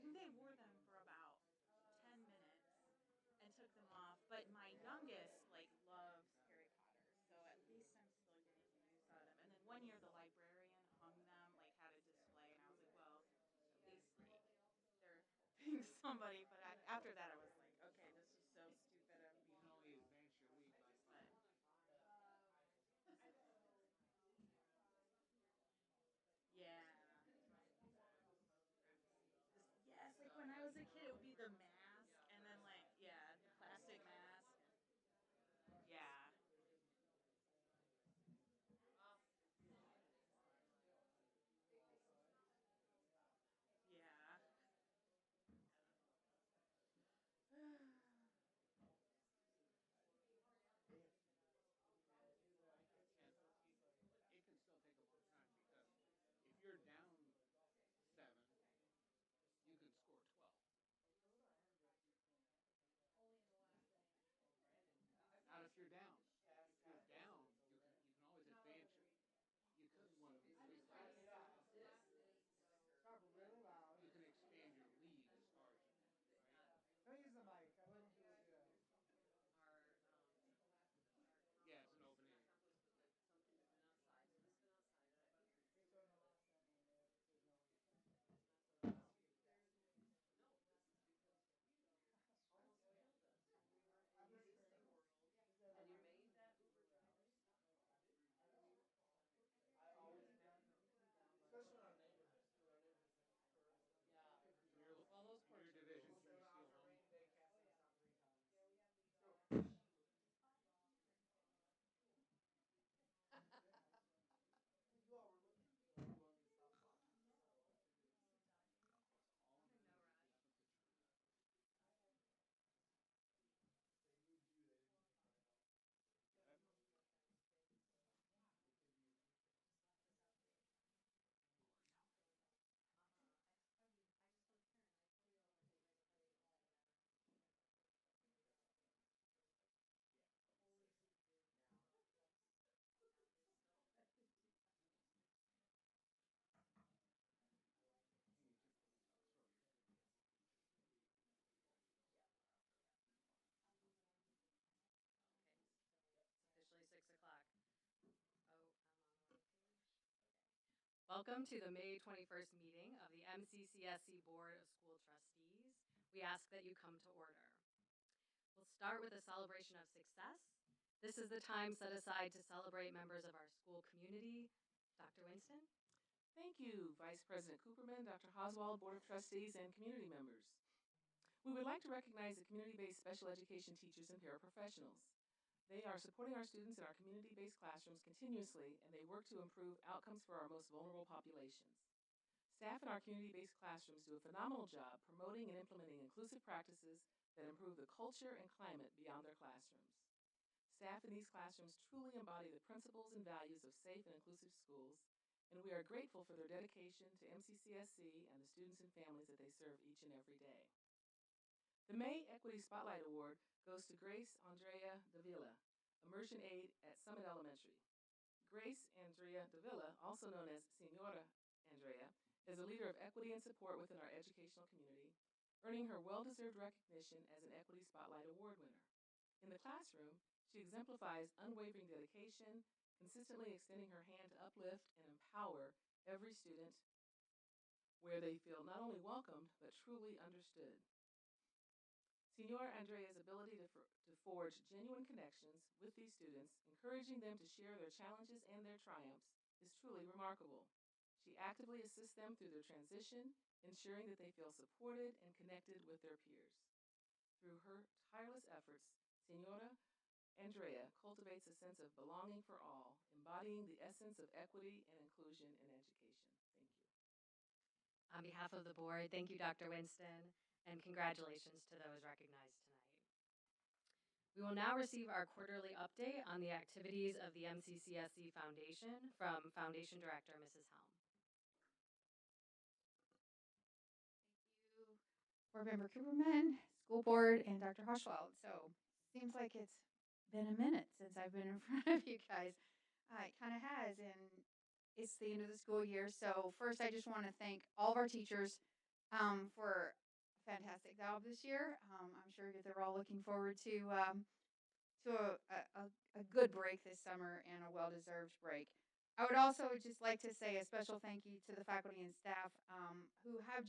think they wore them for about 10 minutes and took them off. But my youngest like loves Harry Potter, so at least I'm still getting use out of them. And then one year the librarian hung them, like had a display, and I was like, well, at least like they're helping somebody. But after that, I was like, okay, this is so stupid of You me. can only advance your lead by But playing. yeah, yes, like when I was a kid, it would be the mask, and then like yeah, the plastic mask. Yeah, yeah. And it can still take a long time because if you're down 7, you can score 12. Not if you're down. If you're down, you can always advance your. You can when we play. You can expand your lead as far as you want, right? Don't use the mic. I wouldn't do it. Yeah. Yeah, it's an open area. So in the last inning, there's no reason. I'm just is that I always can, especially in our neighborhood. Our neighborhood's next door. In your in your division, can you steal After home? rain day, cast us out 3 times. You all were looking. So you want me to stop talking? It's all in the name of being put to tournament. They moved you. They didn't move my ball. That They said you. works out. You need your throw your. Officially 6 o'clock. Oh, I'm on the wrong page. Okay. Welcome to the May 21st meeting of the MCCSC Board of School Trustees. We ask that you come to order. We'll start with a celebration of success. This is the time set aside to celebrate members of our school community. Dr. Winston? Thank you, Vice President Cooperman, Dr. Hoswald, Board of Trustees, and community members. We would like to recognize the community-based special education teachers and paraprofessionals. They are supporting our students in our community-based classrooms continuously, and they work to improve outcomes for our most vulnerable populations. Staff in our community-based classrooms do a phenomenal job promoting and implementing inclusive practices that improve the culture and climate beyond their classrooms. Staff in these classrooms truly embody the principles and values of safe and inclusive schools, and we are grateful for their dedication to MCCSC and the students and families that they serve each and every day. The May Equity Spotlight Award goes to Grace Andrea Davila, Immersion Aide at Summit Elementary. Grace Andrea Davila, also known as Senora Andrea, is a leader of equity and support within our educational community, earning her well-deserved recognition as an Equity Spotlight Award winner. In the classroom, she exemplifies unwavering dedication, consistently extending her hand to uplift and empower every student where they feel not only welcomed, but truly understood. Senor Andrea's ability to forge genuine connections with these students, encouraging them to share their challenges and their triumphs, is truly remarkable. She actively assists them through their transition, ensuring that they feel supported and connected with their peers. Through her tireless efforts, Senora Andrea cultivates a sense of belonging for all, embodying the essence of equity and inclusion in education. Thank you. On behalf of the board, thank you, Dr. Winston, and congratulations to those recognized tonight. We will now receive our quarterly update on the activities of the MCCSC Foundation from Foundation Director, Mrs. Helm. Thank you, Board Member Cooperman, School Board, and Dr. Hochwald. So, seems like it's been a minute since I've been in front of you guys. It kind of has, and it's the end of the school year. So, first, I just want to thank all of our teachers for a fantastic job this year. I'm sure they're all looking forward to a good break this summer and a well-deserved break. I would also just like to say a special thank you to the faculty and staff who have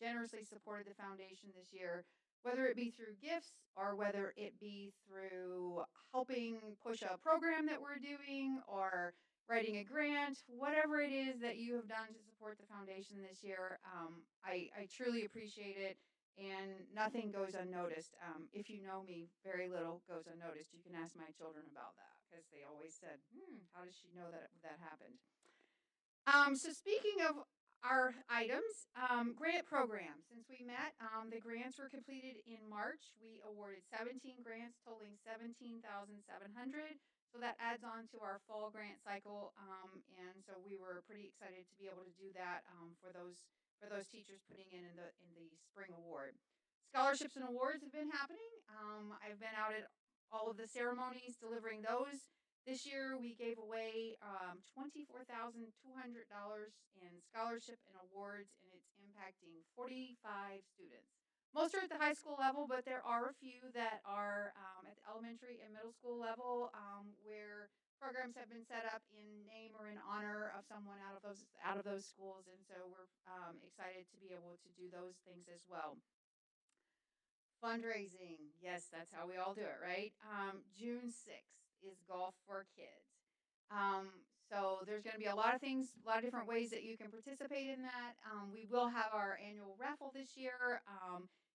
generously supported the foundation this year, whether it be through gifts or whether it be through helping push a program that we're doing or writing a grant, whatever it is that you have done to support the foundation this year. I truly appreciate it, and nothing goes unnoticed. If you know me, very little goes unnoticed. You can ask my children about that because they always said, how does she know that happened? So speaking of our items, grant program. Since we met, the grants were completed in March. We awarded 17 grants totaling $17,700. So that adds on to our fall grant cycle, and so we were pretty excited to be able to do that for those teachers putting in the spring award. Scholarships and awards have been happening. I've been out at all of the ceremonies delivering those. This year, we gave away $24,200 in scholarship and awards, and it's impacting 45 students. Most are at the high school level, but there are a few that are at the elementary and middle school level where programs have been set up in name or in honor of someone out of those schools, and so we're excited to be able to do those things as well. Fundraising, yes, that's how we all do it, right? June 6th is Golf for Kids. So there's going to be a lot of things, a lot of different ways that you can participate in that. We will have our annual raffle this year.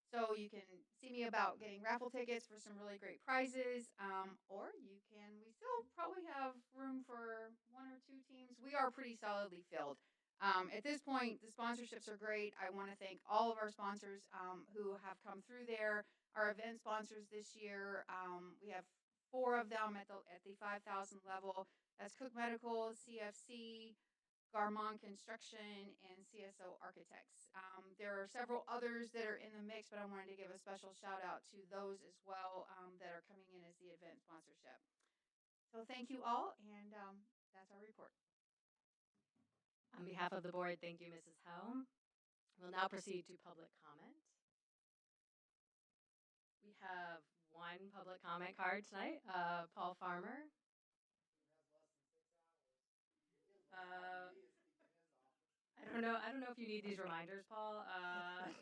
So you can see me about getting raffle tickets for some really great prizes. Or we still probably have room for one or two teams. We are pretty solidly filled. At this point, the sponsorships are great. I want to thank all of our sponsors who have come through there. Our event sponsors this year, we have 4 of them at the 5,000 level. That's Cook Medical, CFC, Garmon Construction, and CSO Architects. There are several others that are in the mix, but I wanted to give a special shout out to those as well that are coming in as the event sponsorship. So thank you all, and that's our report. On behalf of the board, thank you, Mrs. Helm. We'll now proceed to public comment. We have one public comment card tonight, Paul Farmer. I don't know if you need these reminders, Paul.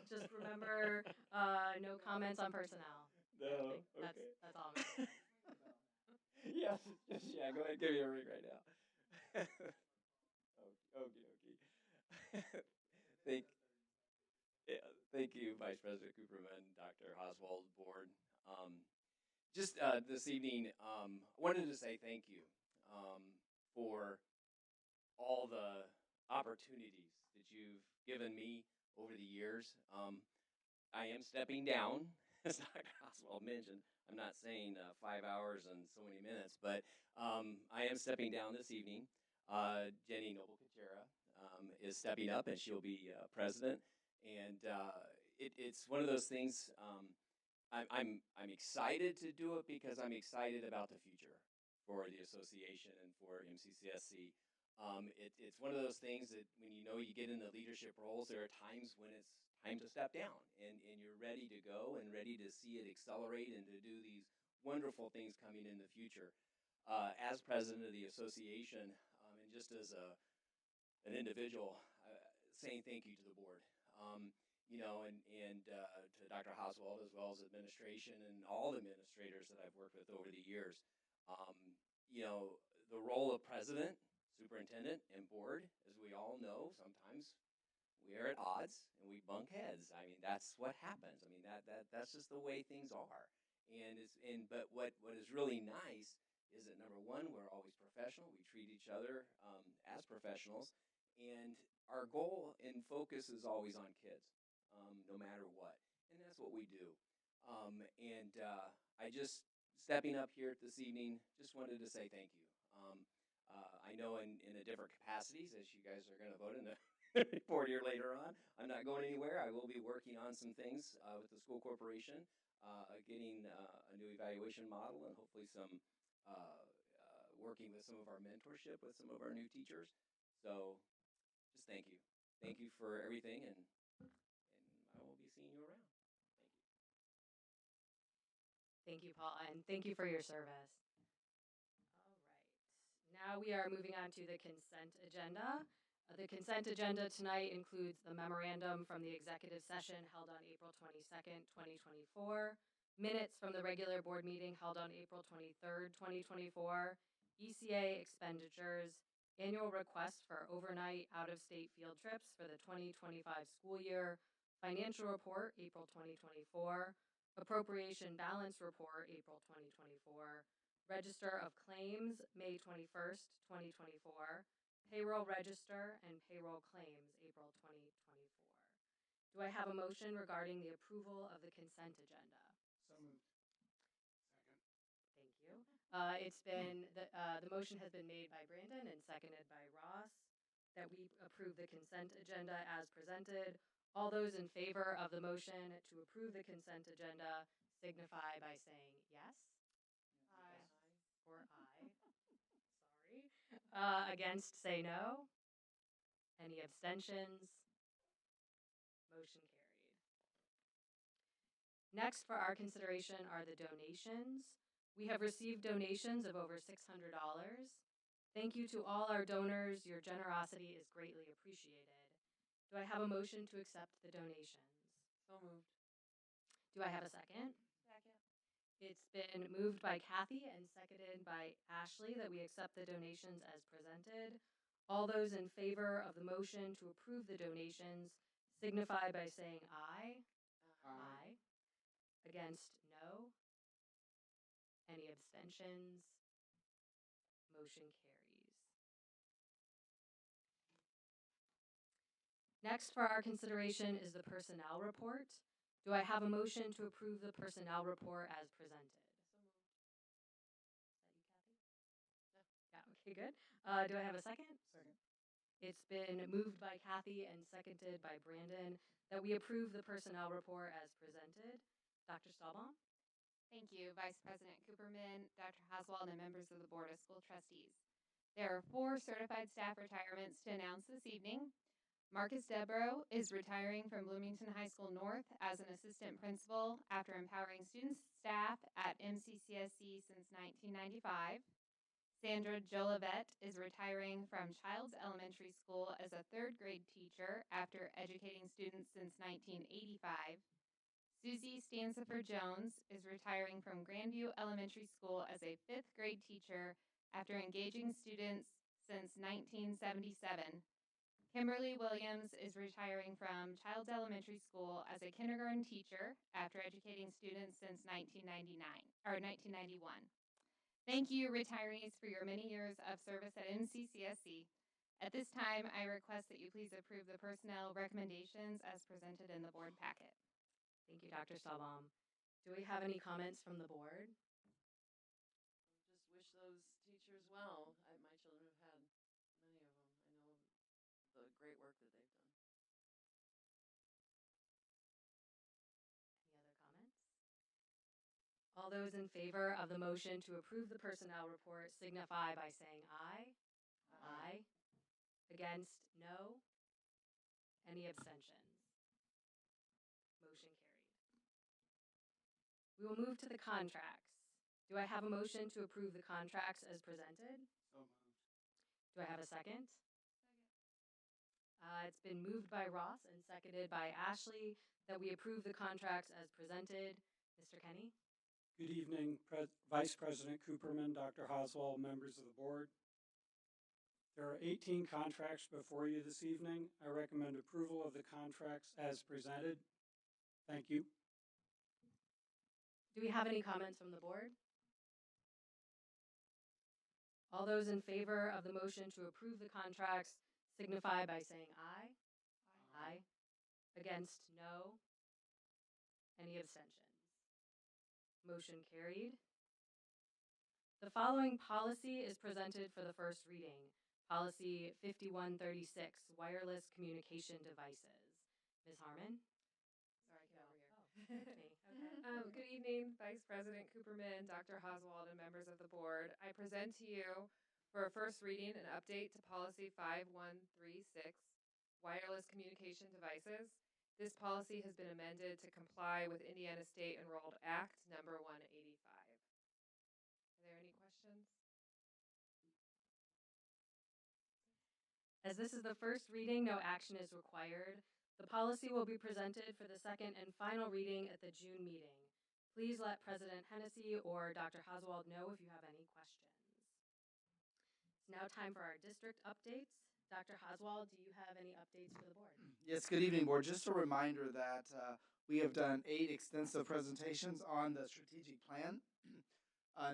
Just remember, no comments on personnel. No, okay. That's all. Yes, yeah. Go ahead, give me a ring right now. Okay. Thank you, Vice President Cooperman, Dr. Oswald, board. Just this evening, I wanted to say thank you for all the opportunities that you've given me over the years. I am stepping down, as Dr. Oswald mentioned. I'm not saying 5 hours and so many minutes, but I am stepping down this evening. Jenny Noble-Cachera is stepping up, and she'll be president. And it's one of those things. I'm excited to do it because I'm excited about the future for the association and for MCCSC. It's one of those things that when you get in the leadership roles, there are times when it's time to step down, and you're ready to go and ready to see it accelerate and to do these wonderful things coming in the future. As president of the association, and just as an individual, saying thank you to the board, and to Dr. Oswald, as well as administration and all the administrators that I've worked with over the years. The role of president, superintendent, and board, as we all know, sometimes we are at odds and we bunk heads. I mean, that's what happens. I mean, that's just the way things are. But what is really nice is that, number one, we're always professional. We treat each other as professionals, and our goal and focus is always on kids, no matter what. And that's what we do. I just, stepping up here this evening, just wanted to say thank you. I know in the different capacities, as you guys are going to vote in the report here later on, I'm not going anywhere. I will be working on some things with the school corporation, getting a new evaluation model, and hopefully some working with some of our mentorship with some of our new teachers. So just thank you. Thank you for everything, and seeing you around. Thank you, Paula, and thank you for your service. All right. Now we are moving on to the consent agenda. The consent agenda tonight includes the memorandum from the executive session held on April 22nd, 2024, minutes from the regular board meeting held on April 23rd, 2024, ECA expenditures, annual request for overnight out-of-state field trips for the 2025 school year, financial report, April 2024, appropriation balance report, April 2024, register of claims, May 21st, 2024, payroll register and payroll claims, April 2024. Do I have a motion regarding the approval of the consent agenda? So moved. Second. Thank you. The motion has been made by Brandon and seconded by Ross that we approve the consent agenda as presented. All those in favor of the motion to approve the consent agenda signify by saying yes. Aye. Or aye. Sorry. Against, say no. Any abstentions? Motion carried. Next for our consideration are the donations. We have received donations of over $600. Thank you to all our donors. Your generosity is greatly appreciated. Do I have a motion to accept the donations? So moved. Do I have a second? Second. It's been moved by Kathy and seconded by Ashley that we accept the donations as presented. All those in favor of the motion to approve the donations signify by saying aye. Aye. Against, no. Any abstentions? Motion carries. Next for our consideration is the personnel report. Do I have a motion to approve the personnel report as presented? Is that you, Kathy? Yeah, okay, good. Do I have a second? Second. It's been moved by Kathy and seconded by Brandon that we approve the personnel report as presented. Dr. Stahlbaum? Thank you, Vice President Cooperman, Dr. Oswald, and members of the Board of School Trustees. There are 4 certified staff retirements to announce this evening. Marcus Debro is retiring from Bloomington High School North as an assistant principal after empowering students and staff at MCCSC since 1995. Sandra Jolivet is retiring from Childs Elementary School as a 3rd grade teacher after educating students since 1985. Susie Stansifer Jones is retiring from Grandview Elementary School as a 5th grade teacher after engaging students since 1977. Kimberly Williams is retiring from Childs Elementary School as a kindergarten teacher after educating students since 1991. Thank you, retirees, for your many years of service at MCCSC. At this time, I request that you please approve the personnel recommendations as presented in the board packet. Thank you, Dr. Stahlbaum. Do we have any comments from the board? Just wish those teachers well. My children have had many of them. I know the great work that they've done. Any other comments? All those in favor of the motion to approve the personnel report signify by saying aye. Aye. Against, no. Any abstentions? Motion carried. We will move to the contracts. Do I have a motion to approve the contracts as presented? So moved. Do I have a second? It's been moved by Ross and seconded by Ashley that we approve the contracts as presented. Mr. Kenny? Good evening, Vice President Cooperman, Dr. Oswald, members of the board. There are 18 contracts before you this evening. I recommend approval of the contracts as presented. Thank you. Do we have any comments from the board? All those in favor of the motion to approve the contracts signify by saying aye. Aye. Against, no. Any abstentions? Motion carried. The following policy is presented for the first reading. Policy 5136, wireless communication devices. Ms. Harmon? Sorry, get over here. Oh, that's me. Okay. Good evening, Vice President Cooperman, Dr. Oswald, and members of the board. I present to you for a first reading an update to Policy 5136, wireless communication devices. This policy has been amended to comply with Indiana State Enrolled Act number 185. Are there any questions? As this is the first reading, no action is required. The policy will be presented for the second and final reading at the June meeting. Please let President Hennessy or Dr. Oswald know if you have any questions. It's now time for our district updates. Dr. Oswald, do you have any updates for the board? Yes, good evening, board. Just a reminder that we have done 8 extensive presentations on the strategic plan.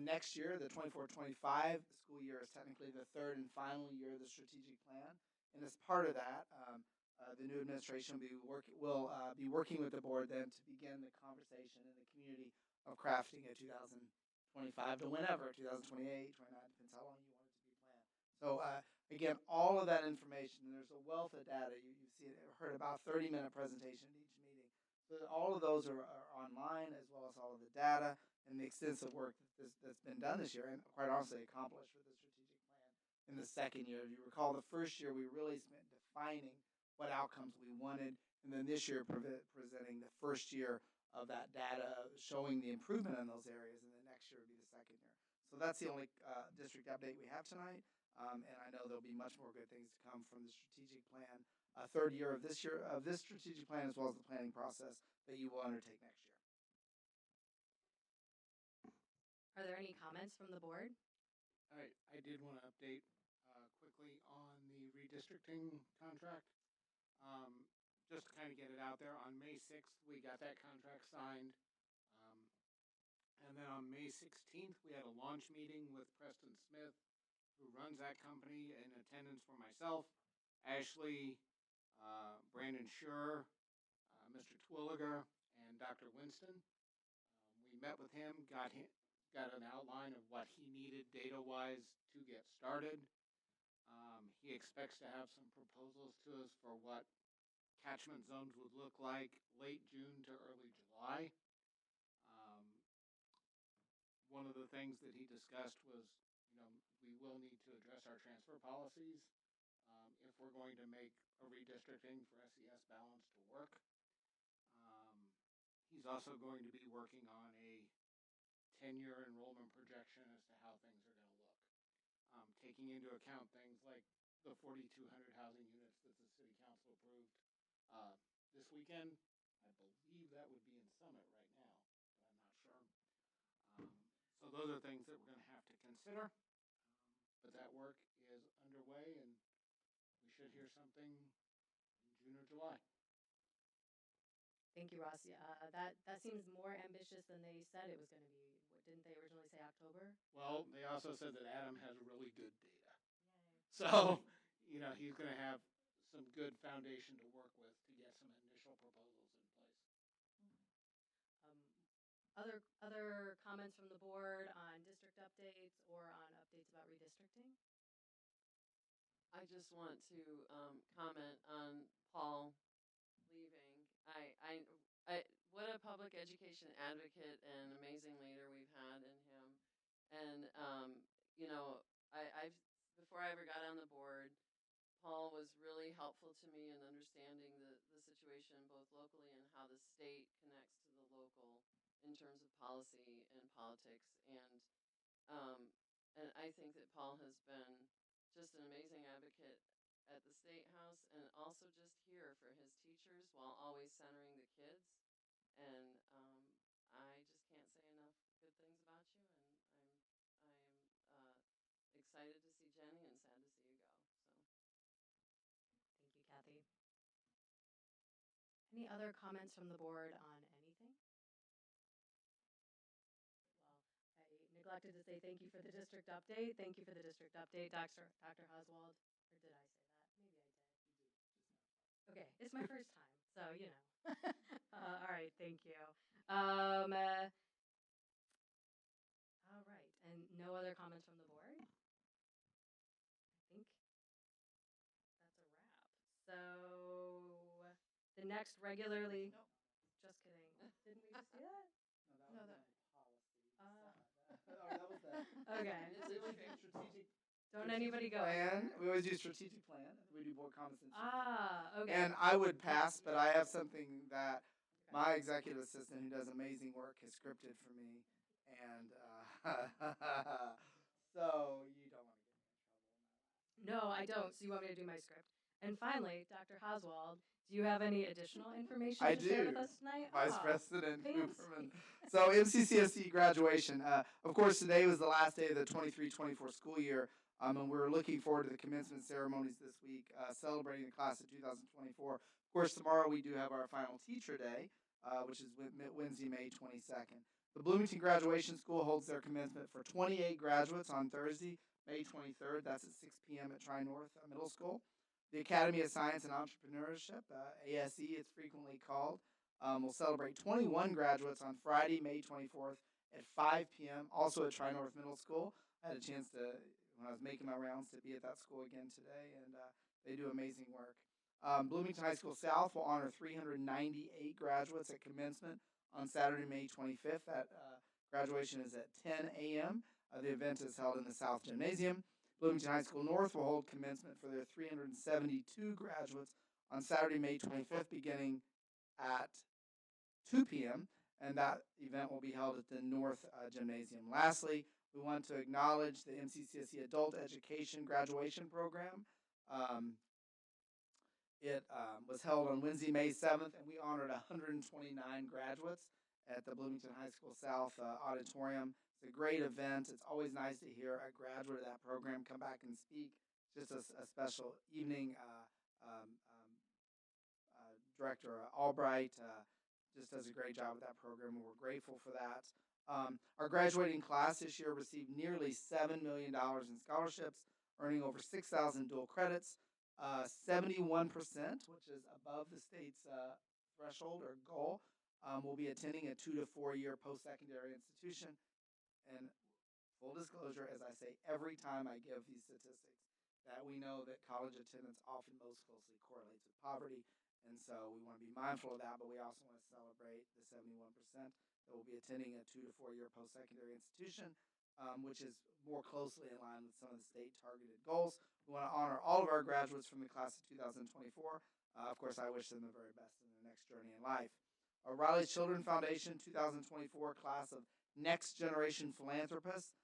Next year, the 24-25 school year is technically the third and final year of the strategic plan. And as part of that, the new administration will be working with the board then to begin the conversation in the community of crafting a 2025 to whenever, 2028, 29, depends how long you want it to be planned. So again, all of that information, and there's a wealth of data. You've seen, heard about 30-minute presentation at each meeting. So all of those are online, as well as all of the data and the extensive work that's been done this year, and quite honestly accomplished with the strategic plan in the second year. If you recall, the first year we really spent defining what outcomes we wanted, and then this year presenting the first year of that data, showing the improvement in those areas, and then next year would be the second year. So that's the only district update we have tonight, and I know there'll be much more good things to come from the strategic plan, third year of this strategic plan, as well as the planning process that you will undertake next year. Are there any comments from the board? I did want to update quickly on the redistricting contract. Just to kind of get it out there, on May 6th, we got that contract signed. And then on May 16th, we had a launch meeting with Preston Smith, who runs that company, in attendance for myself, Ashley, Brandon Schur, Mr. Twilliger, and Dr. Winston. We met with him, got an outline of what he needed data-wise to get started. He expects to have some proposals to us for what catchment zones would look like late June to early July. One of the things that he discussed was, we will need to address our transfer policies if we're going to make a redistricting for SES balance to work. He's also going to be working on a 10-year enrollment projection as to how things are going to look, taking into account things like the 4,200 housing units that the city council approved this weekend. I believe that would be in Summit right now, but I'm not sure. So those are things that we're going to have to consider, but that work is underway, and we should hear something in June or July. Thank you, Ross. That seems more ambitious than they said it was going to be. Didn't they originally say October? Well, they also said that Adam has really good data. Yay. So, he's going to have some good foundation to work with to get some initial proposals in place. Other comments from the board on district updates or on updates about redistricting? I just want to comment on Paul leaving. What a public education advocate and amazing leader we've had in him. And before I ever got on the board, Paul was really helpful to me in understanding the situation both locally and how the state connects to the local in terms of policy and politics. And I think that Paul has been just an amazing advocate at the State House, and also just here for his teachers while always centering the kids. And I just can't say enough good things about you, and I am excited to see Jenny and sad to see you go. Thank you, Kathy. Any other comments from the board on anything? Well, I neglected to say thank you for the district update. Thank you for the district update, Dr. Oswald. Or did I say that? Maybe I did. Okay, it's my first time, so all right, thank you. All right, and no other comments from the board? I think that's a wrap. So the next regularly. Nope. Just kidding. Didn't we just do that? No, that was No, policy. That was the Okay. strategic Don't anybody go. Plan. We always do strategic plan. We do board comments and Okay. And I would pass, but I have something that my executive assistant, who does amazing work, has scripted for me, and so you don't want to get me in trouble. No, I don't. So you want me to do my script? And finally, Dr. Oswald, do you have any additional information I to share with do. us tonight? Vice Ah, President fancy. Cooperman. So MCCSC graduation. Of course, today was the last day of the 23-24 school year, and we're looking forward to the commencement ceremonies this week, celebrating the class of 2024. Of course, tomorrow we do have our final teacher day, which is Wednesday, May 22nd. The Bloomington Graduation School holds their commencement for 28 graduates on Thursday, May 23rd. That's at 6 p.m. at Tri-North Middle School. The Academy of Science and Entrepreneurship, ASE, it's frequently called, will celebrate 21 graduates on Friday, May 24th at 5 p.m., also at Tri-North Middle School. I had a chance to, when I was making my rounds, to be at that school again today, and they do amazing work. Bloomington High School South will honor 398 graduates at commencement on Saturday, May 25th. That graduation is at 10 a.m. The event is held in the South Gymnasium. Bloomington High School North will hold commencement for their 372 graduates on Saturday, May 25th, beginning at 2 p.m., and that event will be held at the North Gymnasium. Lastly, we want to acknowledge the MCCSC Adult Education Graduation Program. It was held on Wednesday, May 7th, and we honored 129 graduates at the Bloomington High School South Auditorium. It's a great event. It's always nice to hear a graduate of that program come back and speak. Just a special evening. Director Albright just does a great job with that program, and we're grateful for that. Our graduating class this year received nearly $7 million in scholarships, earning over 6,000 dual credits. 71%, which is above the state's threshold or goal, will be attending a 2 to 4 year post-secondary institution. And full disclosure, as I say every time I give these statistics, that we know that college attendance often most closely correlates with poverty. And so we want to be mindful of that, but we also want to celebrate the 71% that will be attending a 2 to 4 year post-secondary institution, which is more closely in line with some of the state targeted goals. We want to honor all of our graduates from the class of 2024. Of course, I wish them the very best in their next journey in life. Our Riley Children Foundation 2024 class of Next Generation Philanthropists.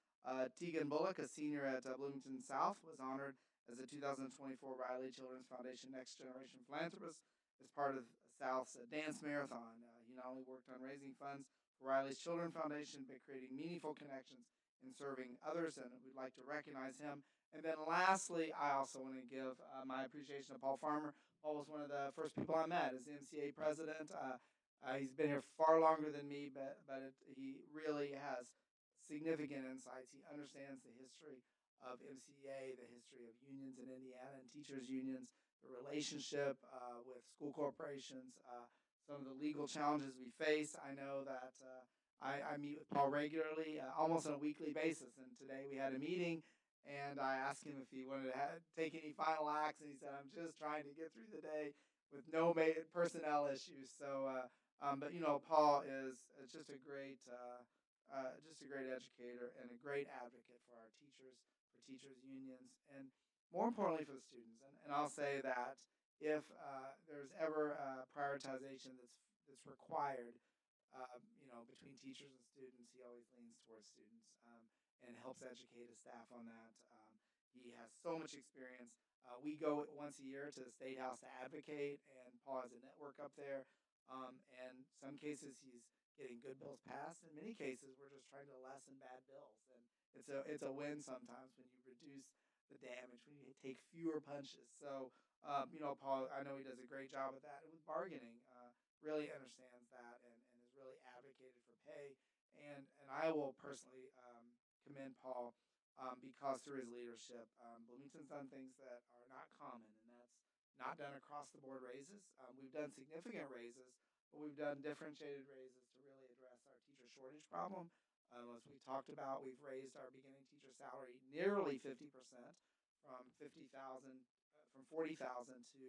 Tegan Bullock, a senior at Bloomington South, was honored as the 2024 Riley Children's Foundation Next Generation Philanthropist as part of South's dance marathon. He not only worked on raising funds for Riley's Children Foundation, but creating meaningful connections in serving others, and we'd like to recognize him. And then lastly, I also want to give my appreciation to Paul Farmer. Paul was one of the first people I met as the MCA president. He's been here far longer than me, but he really has significant insights. He understands the history of MCA, the history of unions in Indiana and teachers' unions, the relationship with school corporations, some of the legal challenges we face. I know that I meet with Paul regularly, almost on a weekly basis. And today we had a meeting, and I asked him if he wanted to take any final acts, and he said, "I'm just trying to get through the day with no personnel issues." So, but Paul is just a great educator and a great advocate for our teachers, for teachers' unions, and more importantly for the students. And I'll say that if there's ever prioritization that's required, between teachers and students, he always leans towards students and helps educate his staff on that. He has so much experience. We go once a year to the State House to advocate, and Paul has a network up there. And some cases he's getting good bills passed. In many cases, we're just trying to lessen bad bills, and it's a win sometimes when you reduce the damage, when you take fewer punches. So, Paul, I know he does a great job at that, and with bargaining, really understands that and has really advocated for pay. And I will personally commend Paul because through his leadership, Bloomington's done things that are not common, and that's not done across the board raises. We've done significant raises, but we've done differentiated raises to really address our teacher shortage problem. As we talked about, we've raised our beginning teacher salary nearly 50%, from 40,000 to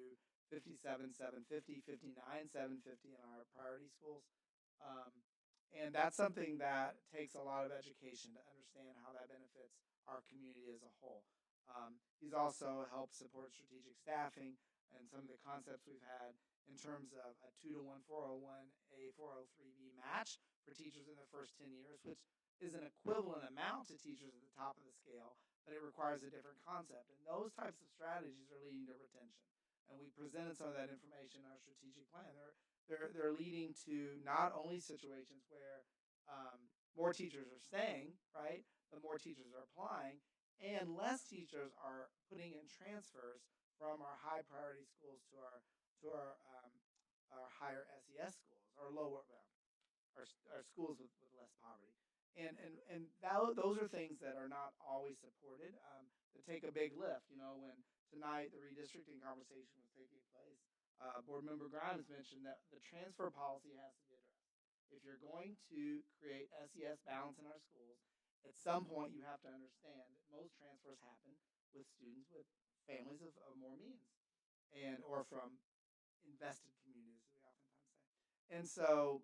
57,750, 59,750 in our priority schools. And that's something that takes a lot of education to understand how that benefits our community as a whole. He's also helped support strategic staffing and some of the concepts we've had in terms of a 2-to-1 401A 403B match for teachers in their first 10 years, which is an equivalent amount to teachers at the top of the scale, but it requires a different concept. And those types of strategies are leading to retention. And we presented some of that information in our strategic plan. They're leading to not only situations where more teachers are staying, right, but more teachers are applying, and less teachers are putting in transfers from our high priority schools to our higher SES schools, or lower, our schools with less poverty. And those are things that are not always supported, that take a big lift. You know, when tonight the redistricting conversation was taking place, Board Member Grimes mentioned that the transfer policy has to be addressed. If you're going to create SES balance in our schools, at some point you have to understand that most transfers happen with students with families of more means, and or from invested communities, as we oftentimes say. And so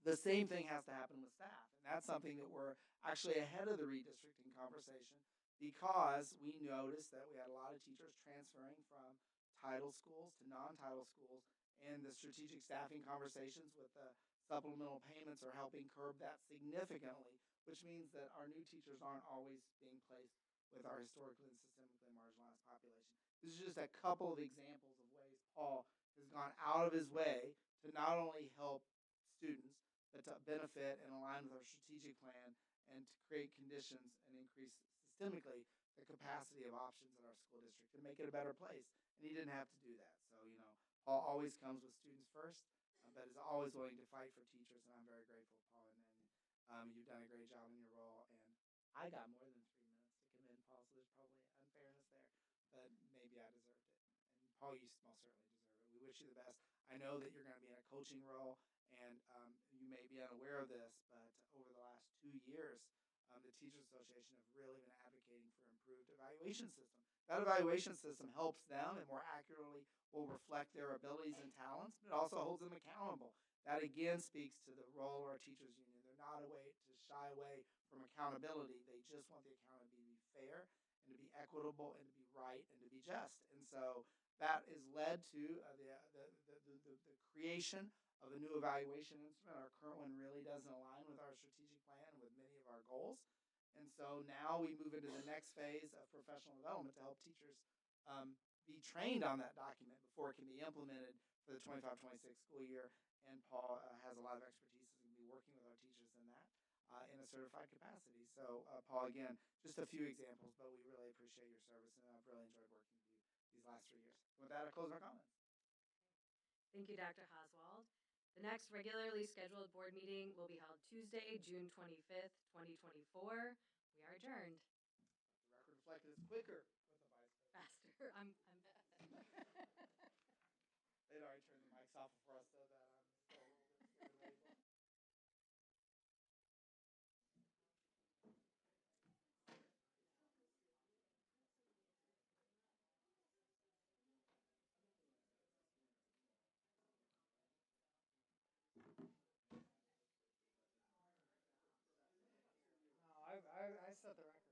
the same thing has to happen with staff. And that's something that we're actually ahead of the redistricting conversation, because we noticed that we had a lot of teachers transferring from title schools to non-title schools, and the strategic staffing conversations with the supplemental payments are helping curb that significantly, which means that our new teachers aren't always being placed with our historically and systemically marginalized population. This is just a couple of examples of ways Paul has gone out of his way to not only help students, but to benefit and align with our strategic plan, and to create conditions and increase systemically the capacity of options in our school district to make it a better place. And he didn't have to do that. So, you know, Paul always comes with students first, but is always willing to fight for teachers, and I'm very grateful, Paul. And you've done a great job in your role. And I got more than 3 minutes to commend Paul, so there's probably unfairness there, but maybe I deserved it. And Paul, you most certainly deserve it. We wish you the best. I know that you're going to be in a coaching role, and you may be unaware of this, but over the last 2 years, the Teachers Association have really been advocating for improved evaluation system. That evaluation system helps them and more accurately will reflect their abilities and talents, but it also holds them accountable. That again speaks to the role of our teachers union. They're not a way to shy away from accountability. They just want the accountability to be fair and to be equitable and to be right and to be just. And so that has led to the creation of a new evaluation instrument. Our current one really doesn't align with our strategic plan and with many of our goals. And so now we move into the next phase of professional development to help teachers be trained on that document before it can be implemented for the 25-26 school year. And Paul has a lot of expertise and will be working with our teachers in that in a certified capacity. So Paul, again, just a few examples, but we really appreciate your service, and I've really enjoyed working with you these last 3 years. With that, I close my comments. Thank you, Dr. Oswald. The next regularly scheduled board meeting will be held Tuesday, June 25th, 2024. We are adjourned. The record reflected is quicker with the vice president. Faster. I'm They'd already turned the mics off before I said that. I'm still a little bit scared of April. No, I set the record.